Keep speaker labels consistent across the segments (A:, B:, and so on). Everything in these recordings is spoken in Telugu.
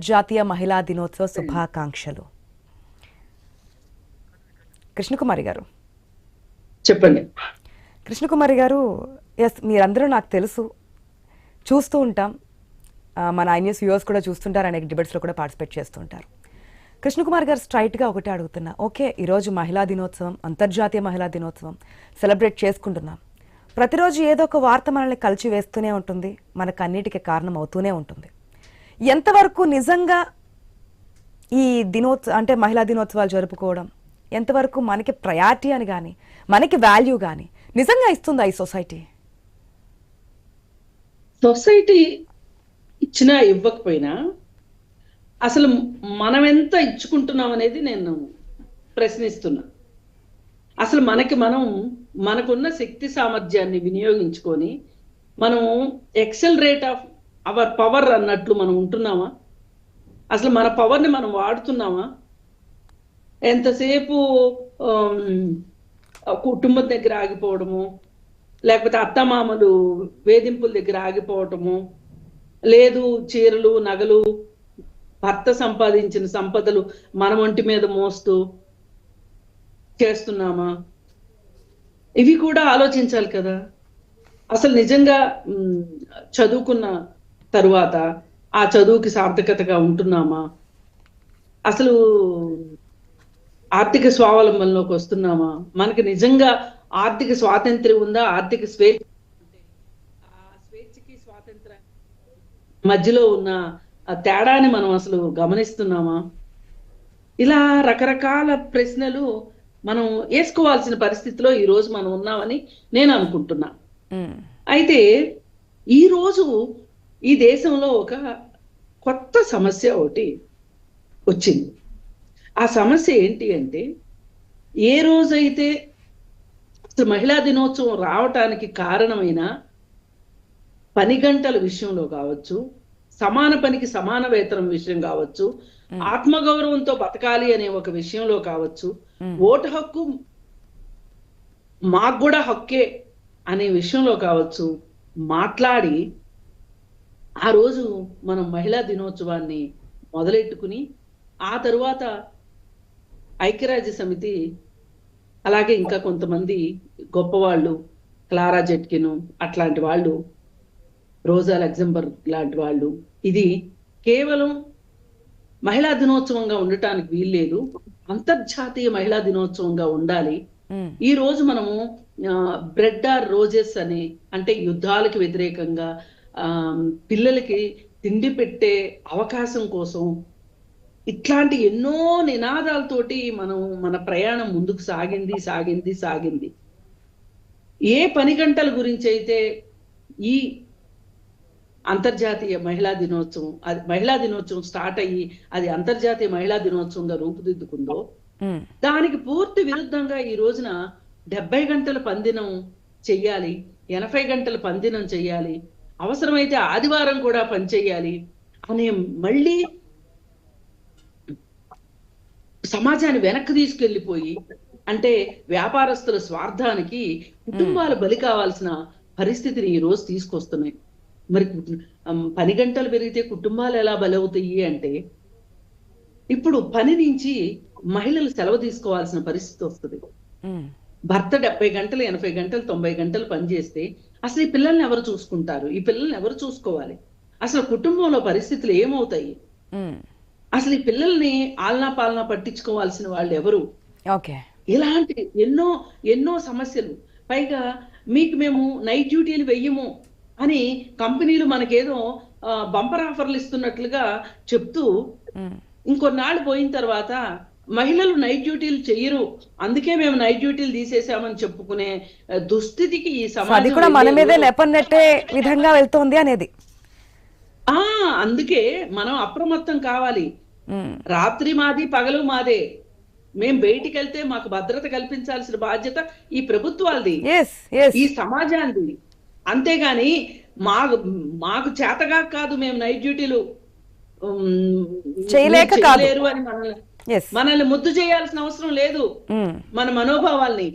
A: జాతీయ మహిళా దినోత్సవ శుభాకాంక్షలు. కృష్ణకుమారి గారు
B: చెప్పండి.
A: కృష్ణకుమారి గారు, ఎస్, మీరందరూ నాకు తెలుసు, చూస్తూ ఉంటాం. మన ఐన్యూస్ వ్యూవర్స్ కూడా చూస్తుంటారు, అనేక డిబేట్స్లో కూడా పార్టిసిపేట్ చేస్తుంటారు. కృష్ణకుమారి గారు, స్ట్రైట్గా ఒకటే అడుగుతున్నా. ఓకే, ఈరోజు మహిళా దినోత్సవం, అంతర్జాతీయ మహిళా దినోత్సవం సెలబ్రేట్ చేసుకుంటున్నాం. ప్రతిరోజు ఏదో ఒక వార్త మనల్ని కలిసి వేస్తూనే ఉంటుంది, మనకు అన్నిటికీ కారణం అవుతూనే ఉంటుంది. ఎంతవరకు నిజంగా ఈ అంటే మహిళా దినోత్సవాలు జరుపుకోవడం ఎంతవరకు మనకి ప్రయారిటీ అని కానీ మనకి వాల్యూ కానీ నిజంగా ఇస్తుందా ఈ సొసైటీ?
B: సొసైటీ ఇచ్చినా ఇవ్వకపోయినా అసలు మనం ఎంత ఇచ్చుకుంటున్నాం అనేది నేను ప్రశ్నిస్తున్నా. అసలు మనకున్న శక్తి సామర్థ్యాన్ని వినియోగించుకొని మనం accelerate of our power అన్నట్లు మనం ఉంటున్నామా? అసలు మన పవర్ని మనం వాడుతున్నామా? ఎంతసేపు కుటుంబం దగ్గర ఆగిపోవడము, లేకపోతే అత్తమామలు వేధింపుల దగ్గర ఆగిపోవటము, లేదు చీరలు నగలు భర్త సంపాదించిన సంపదలు మన ఒంటి మీద మోస్తూ చేస్తున్నామా? ఇవి కూడా ఆలోచించాలి కదా. అసలు నిజంగా చదువుకున్న తరువాత ఆ చదువుకి సార్థకతగా ఉంటున్నామా? అసలు ఆర్థిక స్వావలంబనలోకి వస్తున్నామా? మనకి నిజంగా ఆర్థిక స్వాతంత్ర్యం ఉందా? ఆర్థిక స్వేచ్ఛ, ఆ స్వేచ్ఛకి స్వాతంత్ర మధ్యలో ఉన్న ఆ తేడాని మనం అసలు గమనిస్తున్నామా? ఇలా రకరకాల ప్రశ్నలు మనం వేసుకోవాల్సిన పరిస్థితిలో ఈ రోజు మనం ఉన్నామని నేను అనుకుంటున్నా. అయితే ఈ రోజు ఈ దేశంలో ఒక కొత్త సమస్య ఒకటి వచ్చింది. ఆ సమస్య ఏంటి అంటే, ఏ రోజైతే అసలు మహిళా దినోత్సవం రావటానికి కారణమైన పని గంటల విషయంలో కావచ్చు, సమాన పనికి సమాన వేతనం విషయం కావచ్చు, ఆత్మగౌరవంతో బతకాలి అనే ఒక విషయంలో కావచ్చు, ఓటు హక్కు మాకు కూడా హక్కే అనే విషయంలో కావచ్చు మాట్లాడి ఆ రోజు మనం మహిళా దినోత్సవాన్ని మొదలెట్టుకుని ఆ తరువాత ఐక్యరాజ్య సమితి, అలాగే ఇంకా కొంతమంది గొప్పవాళ్ళు, క్లారా జెట్కిన్ అట్లాంటి వాళ్ళు, రోజా లగ్జంబర్గ్ లాంటి వాళ్ళు, ఇది కేవలం మహిళా దినోత్సవంగా ఉండటానికి వీల్లేదు, అంతర్జాతీయ మహిళా దినోత్సవంగా ఉండాలి. ఈ రోజు మనము బ్రెడ్ ఆర్ రోజెస్ అని, అంటే యుద్ధాలకు వ్యతిరేకంగా పిల్లలకి తిండి పెట్టే అవకాశం కోసం ఇట్లాంటి ఎన్నో నినాదాలతోటి మన ప్రయాణం ముందుకు సాగింది. ఏ పని గంటల గురించి అయితే ఈ అంతర్జాతీయ మహిళా దినోత్సవం, అది మహిళా దినోత్సవం స్టార్ట్ అయ్యి అది అంతర్జాతీయ మహిళా దినోత్సవంగా రూపుదిద్దుకుందో, దానికి పూర్తి విరుద్ధంగా ఈ రోజున 70 గంటల పనిదినం చెయ్యాలి, 80 గంటల పనిదినం చెయ్యాలి, అవసరమైతే ఆదివారం కూడా పనిచేయాలి అనే మళ్ళీ సమాజాన్ని వెనక్కి తీసుకెళ్లిపోయి, అంటే వ్యాపారస్తుల స్వార్థానికి కుటుంబాలు బలి కావాల్సిన పరిస్థితిని ఈ రోజు తీసుకొస్తున్నాయి. మరి పని గంటలు పెరిగితే కుటుంబాలు ఎలా బలవుతాయి అంటే, ఇప్పుడు పని నుంచి మహిళలు సెలవు తీసుకోవాల్సిన పరిస్థితి వస్తుంది. భర్త 70 గంటలు 80 గంటలు 90 గంటలు పనిచేస్తే అసలు ఈ పిల్లల్ని ఎవరు చూసుకుంటారు? ఈ పిల్లల్ని ఎవరు చూసుకోవాలి? అసలు కుటుంబంలో పరిస్థితులు ఏమవుతాయి? అసలు ఈ పిల్లల్ని ఆలనా పాలనా పట్టించుకోవాల్సిన వాళ్ళు ఎవరు? ఇలాంటి ఎన్నో సమస్యలు. పైగా మేము నైట్ డ్యూటీలు వెయ్యము అని కంపెనీలు మనకేదో బంపర్ ఆఫర్లు ఇస్తున్నట్లుగా చెప్తూ, ఇంకొన్నాళ్ళు పోయిన తర్వాత మహిళలు నైట్ డ్యూటీలు చెయ్యరు, అందుకే మేము నైట్ డ్యూటీలు తీసేసామని చెప్పుకునే దుస్థితికి ఈ సమాజం
A: కూడా మన మీదే నెపన్నెట్టే విధంగా వెళ్తోంది అనేది.
B: అందుకే మనం అప్రమత్తం కావాలి. రాత్రి మాది, పగలు మాదే. మేం బయటికి వెళ్తే మాకు భద్రత కల్పించాల్సిన బాధ్యత ఈ ప్రభుత్వాలది, ఈ సమాజానికి. అంతేగాని మాకు చేతగా కాదు, మేము నైట్ డ్యూటీలు చేయలేరు అని మనల్ని ముద్దు చేయాల్సిన అవసరం లేదు. మన మనోభావాల్ని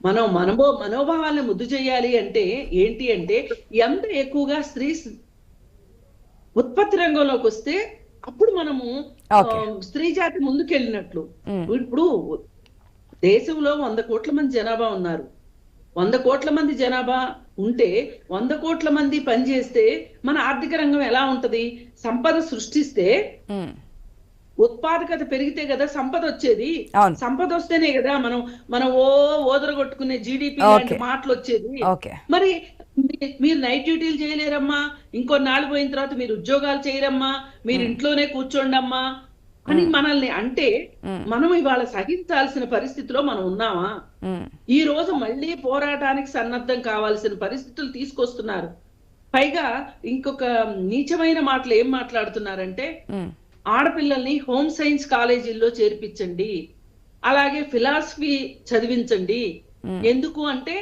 B: మనోభావాల్ని ముద్దు చేయాలి అంటే ఏంటి అంటే, ఎంత ఎక్కువగా స్త్రీ ఉత్పత్తి రంగంలోకి వస్తే అప్పుడు మనము
A: Okay.
B: స్త్రీ జాతి ముందుకెళ్ళినట్లు.
A: Mm.
B: ఇప్పుడు దేశంలో 100 కోట్ల మంది జనాభా ఉన్నారు. 100 కోట్ల మంది జనాభా ఉంటే 100 కోట్ల మంది పనిచేస్తే మన ఆర్థిక రంగం ఎలా ఉంటది? సంపద సృష్టిస్తే
A: Mm.
B: ఉత్పాదకత పెరిగితే కదా సంపద వచ్చేది.
A: అవును.
B: సంపద వస్తేనే కదా మనం ఓదరగొట్టుకునే జీడిపి
A: Okay.
B: లాంటి మాటలు వచ్చేది.
A: Okay.
B: మరి మీరు నైట్ డ్యూటీలు చేయలేరమ్మా, ఇంకొన్నాళ్ళు పోయిన తర్వాత మీరు ఉద్యోగాలు చేయరమ్మా, మీరు ఇంట్లోనే కూర్చోండమ్మా అని మనల్ని అంటే మనం ఇవాళ సహించాల్సిన పరిస్థితిలో మనం ఉన్నామా?
A: Mm.
B: ఈ రోజు మళ్ళీ పోరాటానికి సన్నద్ధం కావాల్సిన పరిస్థితులు తీసుకొస్తున్నారు. పైగా ఇంకొక నీచమైన మాటలు ఏం మాట్లాడుతున్నారంటే,
A: Mm.
B: ఆడపిల్లల్ని హోమ్ సైన్స్ కాలేజీల్లో చేర్పించండి, అలాగే ఫిలాసఫీ చదివించండి. ఎందుకు అంటే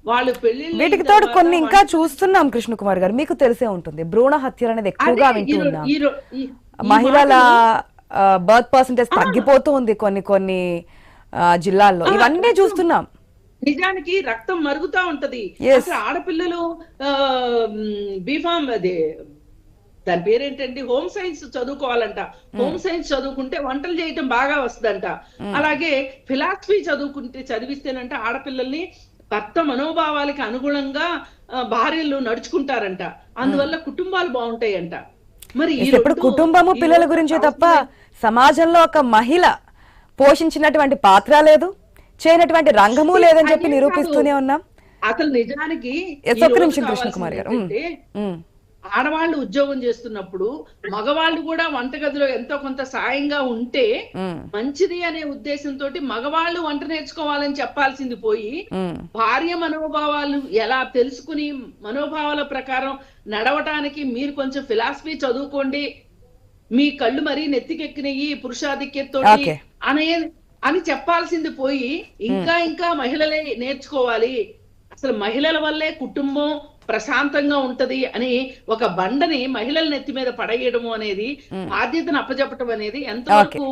B: వాళ్ళు పెళ్లిళ్ళు
A: వీటికి తోడు కొన్ని ఇంకా చూస్తున్నాం కృష్ణకుమార్ గారు, మీకు తెలిసే ఉంటుంది భ్రూణ హత్యలు అనేది ఎక్కువగా వింటూ ఉన్నాం. మహిళల బర్త్ పర్సంటేజ్ తగ్గిపోతూ ఉంది కొన్ని జిల్లాల్లో, ఇవన్నీ చూస్తున్నాం.
B: నిజానికి రక్తం మరుగుతా ఉంటది.
A: Yes.
B: అసలు ఆడపిల్లలు బీఫామ్ అదే దాని పేరేంటండి, హోమ్ సైన్స్ చదువుకోవాలంట. హోమ్ సైన్స్ చదువుకుంటే వంటలు చేయటం బాగా వస్తుందంట. అలాగే ఫిలాసఫీ చదివిస్తేనంట ఆడపిల్లల్ని భర్త మనోభావాలకి అనుగుణంగా భార్యలు నడుచుకుంటారంట. అందువల్ల కుటుంబాలు బాగుంటాయంట. మరి ఈ
A: ఇప్పుడు కుటుంబము పిల్లల గురించే తప్ప సమాజంలో ఒక మహిళ పోషించినటువంటి పాత్ర లేదు, చేయనటువంటి రంగము లేదని చెప్పి నిరూపిస్తూనే ఉన్నాం.
B: అసలు నిజానికి
A: ఒక్క నిమిషం కృష్ణకుమార్ గారు.
B: ఆడవాళ్ళు ఉద్యోగం చేస్తున్నప్పుడు మగవాళ్ళు కూడా వంటగదిలో ఎంతో కొంత సాయంగా ఉంటే మంచిది అనే ఉద్దేశంతో మగవాళ్ళు వంట నేర్చుకోవాలని చెప్పాల్సింది పోయి, భార్య మనోభావాలు ఎలా తెలుసుకుని మనోభావాల ప్రకారం నడవటానికి మీరు కొంచెం ఫిలాసఫీ చదువుకోండి, మీ కళ్ళు మరీ నెత్తికెక్కినయి పురుషాధిక్యతో అని చెప్పాల్సింది పోయి, ఇంకా మహిళలే నేర్చుకోవాలి, అసలు మహిళల వల్లే కుటుంబం ప్రశాంతంగా ఉంటది అని ఒక బండని మహిళల నెత్తి మీద పడేయడము అనేది, బాధ్యతను అప్పచెప్పటం అనేది ఎంతవరకు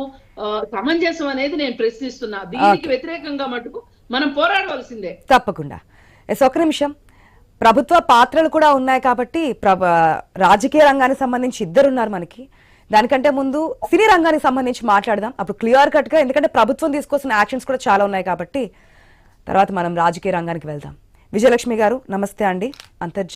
B: సమంజసం అనేది నేను ప్రశ్నిస్తున్నా. దీనికి వ్యతిరేకంగా మటుకు మనం పోరాడవలసిందే.
A: తప్పకుండా. ఒక్క నిమిషం, ప్రభుత్వ పాత్రలు కూడా ఉన్నాయి కాబట్టి రాజకీయ రంగానికి సంబంధించి ఇద్దరున్నారు మనకి. దానికంటే ముందు సినీ రంగానికి సంబంధించి మాట్లాడదాం, అప్పుడు క్లియర్ కట్ గా, ఎందుకంటే ప్రభుత్వం తీసుకొస్తున్న యాక్షన్స్ కూడా చాలా ఉన్నాయి కాబట్టి. తర్వాత మనం రాజకీయ రంగానికి వెళ్దాం. విజయలక్ష్మి గారు నమస్తే అండి.